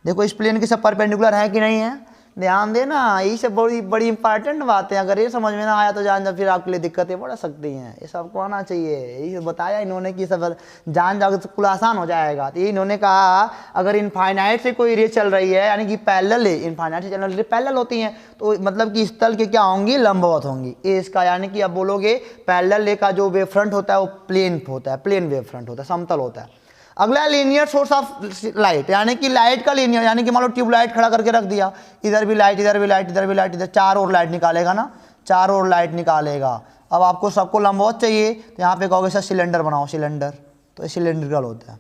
देखो इस प्लेन के सब परपेंडिकुलर है कि नहीं है, ध्यान देना, ये सब बड़ी इंपॉर्टेंट बातें। अगर ये समझ में ना आया तो जान जा फिर आपके लिए दिक्कतें बढ़ सकती हैं। ये सबको आना चाहिए, ये बताया इन्होंने कि सब जान जाओगे तो कुल आसान हो जाएगा। तो ये इन्होंने कहा अगर इनफाइनाइट से कोई रे चल रही है यानी कि पैरेलल है, इनफाइनाइट से चल रही पैरेलल होती हैं, तो मतलब कि स्थल के क्या होंगी, लंबवत होंगी। ये इसका यानी कि अब बोलोगे पैरेलल रे का जो वेव फ्रंट होता है वो प्लेन होता है, प्लेन वेव फ्रंट होता है, समतल होता है। अगला लीनियर सोर्स ऑफ लाइट यानी कि लाइट का लीनियर, यानी कि मान लो ट्यूबलाइट खड़ा करके रख दिया, इधर भी लाइट, इधर चार और लाइट निकालेगा ना, चार और लाइट निकालेगा। अब आपको सबको लंबवत चाहिए तो यहाँ पे कहोगे सर सिलेंडर बनाओ, सिलेंडर, तो सिलेंड्रिकल होता है,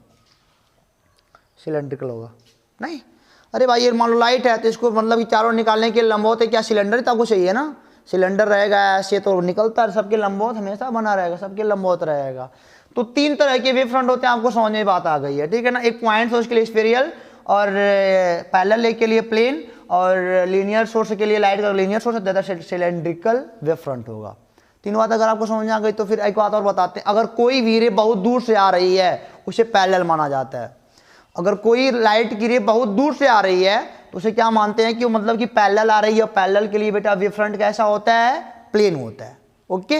सिलेंड्रिकल होगा नहीं। अरे भाई ये मान लो लाइट है तो इसको मतलब कि चारों निकालने के लंबवत है क्या, सिलेंडर तो आपको चाहिए ना, सिलेंडर रहेगा ऐसे तो निकलता है, सबके लंबवत हमेशा बना रहेगा, सबके लंबवत रहेगा। तो 3 तरह के वेव फ्रंट होते हैं, आपको समझ में बात आ गई है, ठीक है ना। एक पॉइंट सोर्स के लिए स्फीरियल, और पैरेलल ले के लिए प्लेन, और लीनियर सोर्स के लिए लाइट का लीनियर सोर्स ज़्यादा सिलेंड्रिकल वेव फ्रंट होगा। 3 बात अगर आपको समझ में आ गई तो फिर एक बात और बताते हैं। अगर कोई भी रे बहुत दूर से आ रही है उसे पैरेलल माना जाता है। अगर कोई लाइट की रे बहुत दूर से आ रही है तो उसे क्या मानते हैं कि वो मतलब कि पैरेलल आ रही है। पैरेलल के लिए बेटा वेव फ्रंट कैसा होता है, प्लेन होता है, ओके।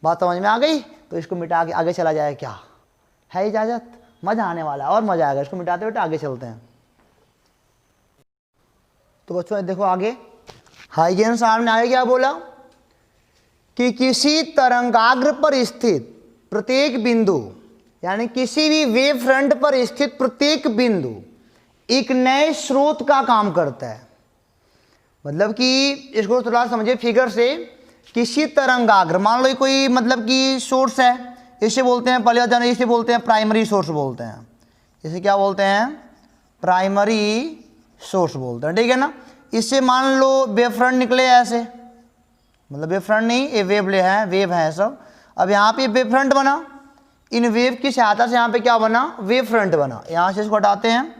बात समझ में आ गई, तो इसको मिटा के आगे चला जाए, क्या है इजाजत, मजा आने वाला है और मजा आएगा। इसको मिटाते बेटा आगे चलते हैं। तो बच्चों देखो आगे हाइगेन साहब ने आगे क्या बोला कि किसी तरंगाग्र पर स्थित प्रत्येक बिंदु, यानी किसी भी वेव फ्रंट पर स्थित प्रत्येक बिंदु एक नए स्रोत का काम करता है। मतलब कि इसको थोड़ा समझिए फिगर से, किसी तरंगाग्र, मान लो कोई मतलब कि सोर्स है, इसे बोलते हैं पहले जाने, इसे बोलते हैं प्राइमरी सोर्स बोलते हैं, इसे क्या बोलते हैं, प्राइमरी सोर्स बोलते हैं, ठीक है ना। इससे मान लो वेव फ्रंट निकले ऐसे, मतलब वेव फ्रंट नहीं, ये वेव है सब। अब यहाँ पे वेव फ्रंट बना, इन वेव की सहायता से यहाँ पे क्या बना, वेव फ्रंट बना। यहाँ से इसको हटाते हैं,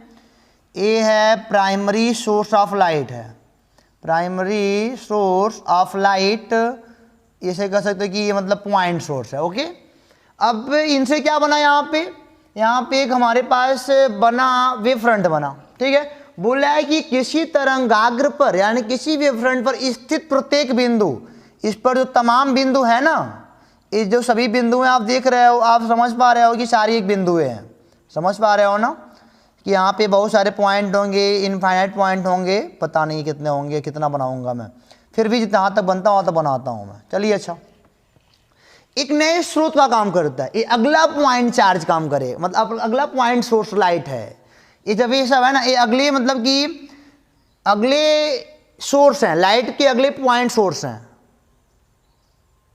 ये है प्राइमरी सोर्स ऑफ लाइट है, प्राइमरी सोर्स ऑफ लाइट, इसे कह सकते हैं कि ये मतलब पॉइंट सोर्स है, ओके। अब इनसे क्या बना, यहाँ पे एक हमारे पास बना वेव फ्रंट बना, ठीक है। बोला है कि किसी तरंगाग्र पर यानी किसी वेव फ्रंट पर स्थित प्रत्येक बिंदु, इस पर जो तमाम बिंदु है ना, ये जो सभी बिंदु हैं आप देख रहे हो, आप समझ पा रहे हो कि सारी एक बिंदु है, समझ पा रहे हो ना कि यहाँ पे बहुत सारे पॉइंट होंगे, इनफाइनाइट पॉइंट होंगे, पता नहीं कितने होंगे, कितना बनाऊंगा मैं, फिर भी जितना तक बनता हो तो बनाता हूँ मैं। चलिए अच्छा, एक नए स्रोत का काम करता है, ये अगला पॉइंट चार्ज काम करे, मतलब अगला पॉइंट सोर्स लाइट है। ये जब ये सब है ना, ये अगले मतलब कि अगले सोर्स हैं, लाइट के अगले पॉइंट सोर्स हैं,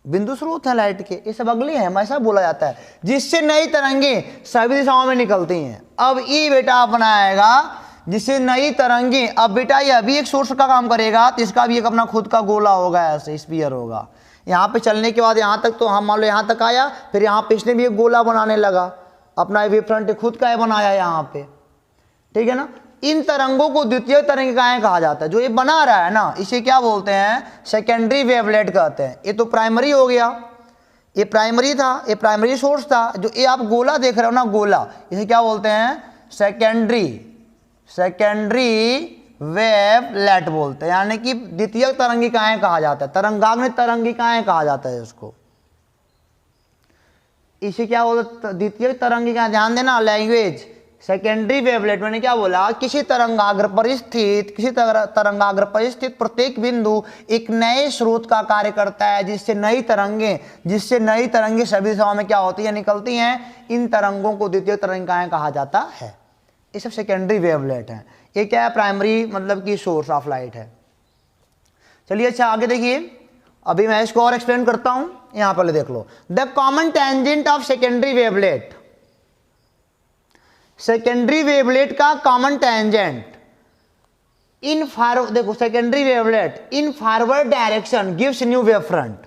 बिंदु स्रोत हैं लाइट के, ये सब अगले हैं, ऐसा बोला जाता है, जिससे नई तरंगें सभी दिशाओं में निकलती हैं। अब ये बेटा बनाएगा जिससे नई तरंगें, अब बेटा ये अभी एक सोर्स का काम करेगा तो इसका भी एक अपना खुद का गोला होगा, ऐसे स्फीयर होगा। यहाँ पे चलने के बाद यहाँ तक, तो हम मान लो यहाँ तक आया, फिर यहाँ पे इसने भी एक गोला बनाने लगा, अपना वेव फ्रंट खुद का बनाया यहाँ पे, ठीक है ना। इन तरंगों को द्वितीय तरंगिकाएं कहा जाता है। जो ये बना रहा है ना, इसे क्या बोलते हैं, सेकेंडरी वेवलेट कहते हैं। ये तो प्राइमरी हो गया, ये प्राइमरी था, ये प्राइमरी सोर्स था। जो ये आप गोला देख रहे हो ना, गोला, इसे क्या बोलते हैं, सेकेंडरी वेवलेट बोलते हैं, यानी कि द्वितीय तरंगिकाएं कहा जाता है, तरंगाग्र तरंगिकाएं कहा जाता है इसको। इसे क्या बोलते हैं, द्वितीय तरंगिकाएं। ध्यान देना लैंग्वेज, सेकेंडरी वेवलेट मैंने क्या बोला, किसी तरंगाग्र पर स्थित प्रत्येक बिंदु एक नए स्रोत का कार्य करता है, जिससे नई तरंगें सभी दिशाओं में क्या होती है, निकलती हैं। इन तरंगों को द्वितीय तरंगिकाएं कहा जाता है। ये सब सेकेंडरी वेवलेट है। ये क्या है, प्राइमरी मतलब कि सोर्स ऑफ लाइट है। चलिए अच्छा आगे देखिए, अभी मैं इसको और एक्सप्लेन करता हूं, यहां पहले देख लो। The common tangent of secondary wavelet, secondary wavelet का कॉमन टेंजेंट इन फॉरवर्ड, देखो secondary wavelet in forward direction gives new wavefront.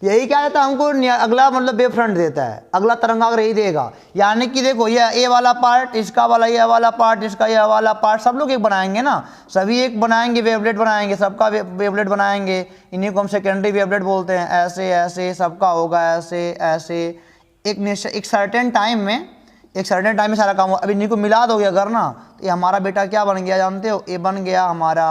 यही क्या देता है हमको, अगला मतलब वेव फ्रंट देता है, अगला तरंगाग्र यही देगा। यानी कि देखो ये ए वाला पार्ट, इसका वाला ये वाला पार्ट, इसका ये वाला पार्ट, सब लोग एक बनाएंगे ना, सभी एक बनाएंगे, वेवलेट बनाएंगे, सबका वेवलेट बनाएंगे, इन्हीं को हम सेकेंडरी वेवलेट बोलते हैं। ऐसे ऐसे सबका होगा, ऐसे ऐसे, एक सर्टेन टाइम में, एक सर्टेन टाइम में सारा काम हो। अभी इन्हीं को मिला दोगे अगर ना, तो ये हमारा बेटा क्या बन गया जानते हो, ये बन गया हमारा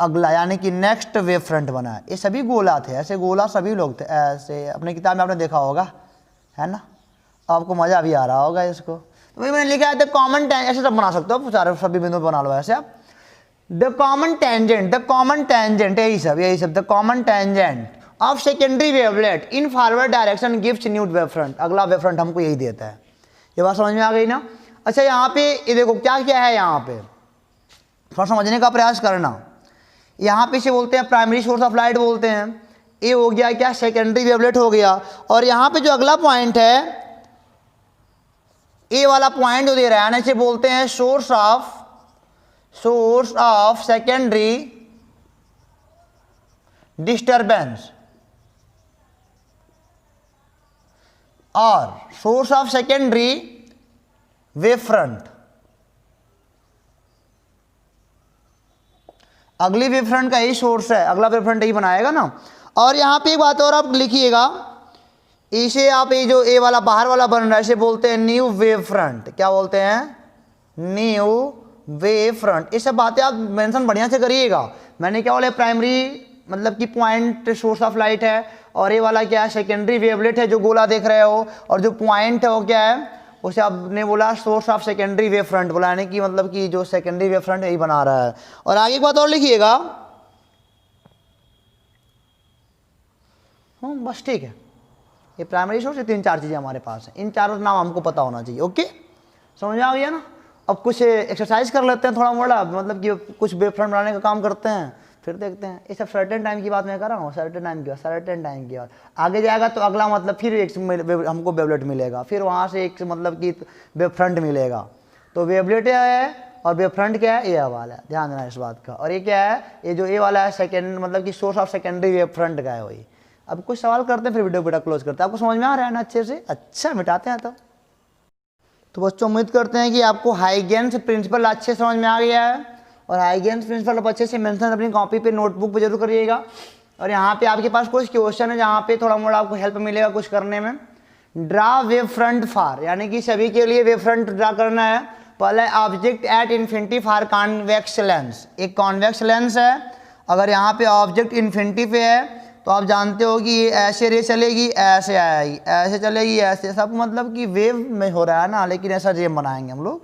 अगला, यानी कि नेक्स्ट वेव फ्रंट बना है। ये सभी गोला थे, ऐसे गोला सभी लोग थे, ऐसे अपने किताब में आपने देखा होगा, है ना, आपको मजा भी आ रहा होगा इसको। तो वही मैंने लिखा है द कॉमन टेंजेंट, ऐसे सब बना सकते हो, सारे सभी बिंदु बना लो ऐसे आप। The common tangent, the common tangent, यही सब the common tangent of secondary wavelet in forward direction gives new wave front. अगला वेव फ्रंट हमको यही देता है। ये बात समझ में आ गई ना। अच्छा यहाँ पे ये देखो क्या क्या है, यहाँ पे थोड़ा समझने का प्रयास करना। यहाँ पे से बोलते हैं प्राइमरी सोर्स ऑफ लाइट बोलते हैं, ये हो गया क्या, सेकेंडरी वेवलेट हो गया। और यहाँ पे जो अगला पॉइंट है, ए वाला पॉइंट जो दे रहा है ना, इसे बोलते हैं सोर्स ऑफ सेकेंडरी डिस्टरबेंस और source of secondary wave front. अगली वेव फ्रंट का यही सोर्स है, अगला वेव फ्रंट यही बनाएगा ना। और यहाँ पे एक बात और आप लिखिएगा, इसे आप ये जो ए वाला बाहर वाला बन रहा है, इसे बोलते हैं न्यू वेव फ्रंट। क्या बोलते हैं, न्यू वेव फ्रंट। ये सब बातें आप मेंशन बढ़िया से करिएगा। मैंने क्या बोला, प्राइमरी मतलब कि पॉइंट सोर्स ऑफ लाइट है, और ये वाला क्या है, सेकेंडरी वेवलेट है जो गोला देख रहे हो, और जो पॉइंट है वो क्या है, उसे आपने बोला source of secondary wave front बोला, यानी कि मतलब कि जो सेकेंडरी वेव फ्रंट यही बना रहा है। और आगे एक बात और लिखिएगा, बस ठीक है, ये प्राइमरी सोर्स, ये 3-4 चीजें हमारे पास हैं, इन चारों नाम हमको पता होना चाहिए। ओके, समझ में आ गया ना। अब कुछ एक्सरसाइज कर लेते हैं थोड़ा मोड़ा, मतलब कि कुछ वेव फ्रंट बनाने का काम करते हैं, फिर देखते हैं। ये सब सर्टेन टाइम की बात मैं कर रहा हूँ, सर्टेन टाइम की बात। आगे जाएगा तो अगला मतलब फिर एक हमको वेवलेट मिलेगा, फिर वहाँ से एक मतलब कि वेव फ्रंट मिलेगा। तो वेवलेट है और वेव फ्रंट क्या है, ये वाला है, ध्यान देना इस बात का। और ये क्या है, ये जो ए वाला है सेकेंड मतलब कि source of secondary wave front का है वही। अब कुछ सवाल करते हैं, फिर वीडियो बेटा क्लोज करते हैं। आपको समझ में आ रहा है ना अच्छे से? अच्छा, मिटाते हैं तो बच्चों उम्मीद करते हैं कि आपको हाइगेन्स प्रिंसिपल अच्छे समझ में आ गया है। और हाइगेन्स प्रिंसिपल आप अच्छे से मेंशन अपनी कॉपी पे, नोटबुक पे जरूर करिएगा। और यहाँ पे आपके पास कुछ क्वेश्चन है जहाँ पे थोड़ा मोड़ा आपको हेल्प मिलेगा कुछ करने में। ड्रा वेव फ्रंट फॉर, यानी कि सभी के लिए वेव फ्रंट ड्रा करना है। पहले object at infinity for convex lens, एक कॉन्वेक्स लेंस है। अगर यहाँ पे ऑब्जेक्ट इन्फिनिटी पे है तो आप जानते हो कि ये ऐसे रे चलेगी, ऐसे आएगी, ऐसे चलेगी, ऐसे, सब मतलब कि वेव में हो रहा है ना, लेकिन ऐसा रे बनाएंगे हम लोग।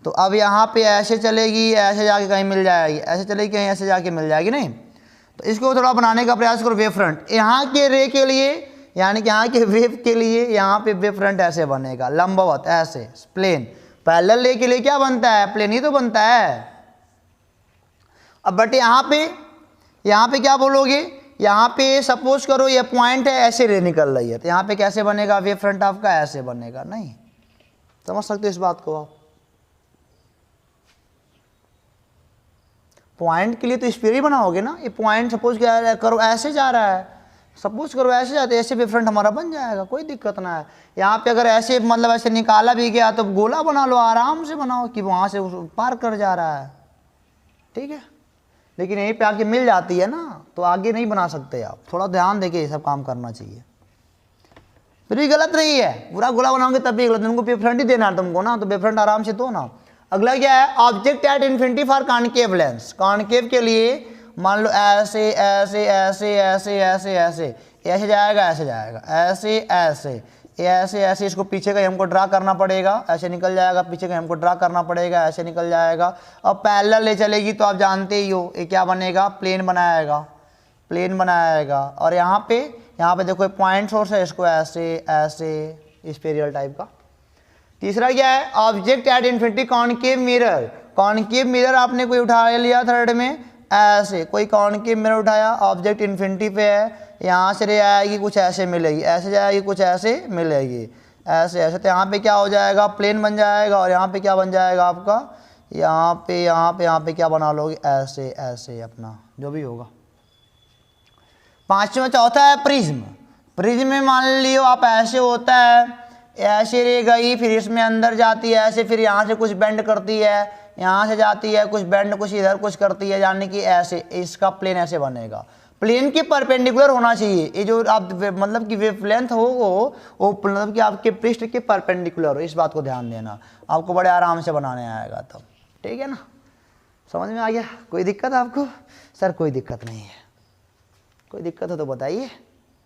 तो अब यहाँ पे ऐसे चलेगी, ऐसे जाके कहीं मिल जाएगी, ऐसे चलेगी कहीं ऐसे जाके मिल जाएगी, नहीं। तो इसको थोड़ा बनाने का प्रयास करो वेव फ्रंट। यहाँ के रे के लिए, यानी कि यहाँ के वेव के लिए, यहाँ पे वेव फ्रंट ऐसे बनेगा, लंबवत ऐसे प्लेन। पैरेलल रे के लिए क्या बनता है, प्लेन ही तो बनता है। अब बट यहाँ पे क्या बोलोगे, यहाँ पे सपोज करो ये पॉइंट है, ऐसे रे निकल रही है, तो यहाँ पे कैसे बनेगा वेव फ्रंट आपका, ऐसे बनेगा। नहीं समझ सकते इस बात को आप? पॉइंट के लिए तो स्फीयर ही बनाओगे ना। ये पॉइंट सपोज क्या करो ऐसे जा रहा है, सपोज करो ऐसे जाते, ऐसे वेव फ्रंट हमारा बन जाएगा, कोई दिक्कत ना है। यहाँ पे अगर ऐसे मतलब ऐसे निकाला भी गया तो गोला बना लो, आराम से बनाओ कि वहाँ से पार कर जा रहा है, ठीक है। लेकिन यहीं पे आके मिल जाती है ना, तो आगे नहीं बना सकते आप। थोड़ा ध्यान देके ये सब काम करना चाहिए, फिर भी गलत नहीं है। पूरा गोला बनाओगे तब भी गलत, तुमको वेव फ्रंट ही देना है तुमको ना, तो वेव फ्रंट आराम से दो ना। अगला क्या है, object at infinity for concave lens. Concave के लिए मान लो ऐसे ऐसे ऐसे ऐसे ऐसे ऐसे ऐसे जाएगा, ऐसे जाएगा, ऐसे ऐसे ऐसे ऐसे, इसको पीछे का हमको ड्रा करना पड़ेगा, ऐसे निकल जाएगा, पीछे का हमको ड्रा करना पड़ेगा, ऐसे निकल जाएगा। अब पैरेलल ले चलेगी तो आप जानते ही हो ये क्या बनेगा, प्लेन बनाएगा, प्लेन बनाएगा। और यहाँ पे देखो पॉइंट सोर्स है, इसको ऐसे ऐसे स्फेरिकल टाइप का। तीसरा क्या है, object at infinity concave mirror. Concave mirror आपने कोई उठा लिया थर्ड में, ऐसे कोई कॉनकेव मिरर उठाया, ऑब्जेक्ट इन्फिनिटी पे है, यहाँ से रे आएगी कुछ ऐसे मिलेगी, ऐसे जाएगी कुछ ऐसे मिलेगी, ऐसे ऐसे, तो यहाँ पे क्या हो जाएगा, प्लेन बन जाएगा, और यहाँ पे क्या बन जाएगा आपका, यहाँ पे क्या बना लोगे, ऐसे ऐसे अपना जो भी होगा। पांचवा चौथा है प्रिज्म। प्रिज्म में मान लियो आप ऐसे होता है, ऐसे रे गई, फिर इसमें अंदर जाती है ऐसे, फिर यहाँ से कुछ बेंड करती है, यहाँ से जाती है कुछ बेंड, कुछ इधर कुछ करती है, यानी कि ऐसे इसका प्लेन ऐसे बनेगा। प्लेन के परपेंडिकुलर होना चाहिए, ये जो आप मतलब कि वेवलेंथ हो वो मतलब कि आपके पृष्ठ के परपेंडिकुलर हो, इस बात को ध्यान देना, आपको बड़े आराम से बनाने आएगा तब, ठीक है ना। समझ में आ गया? कोई दिक्कत है आपको? सर कोई दिक्कत नहीं है, कोई दिक्कत है तो बताइए,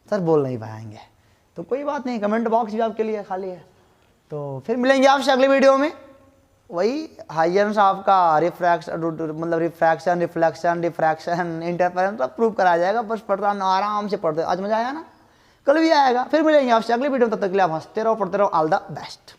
सर बोल नहीं पाएंगे तो कोई बात नहीं, कमेंट बॉक्स भी आपके लिए खाली है। तो फिर मिलेंगे आपसे अगले वीडियो में, वही हाइजेंस आपका रिफ्रैक्शन मतलब रिफ्रैक्शन रिफ्लेक्शन डिफ्रैक्शन इंटरफेरेंस सब प्रूव कराया जाएगा। बस पढ़ रहा आराम से पढ़ते, आज मजा आया ना, कल भी आएगा। फिर मिलेंगे आपसे अगले वीडियो में, तब तक के लिए आप हंसते रहो, पढ़ते रहो। All the best.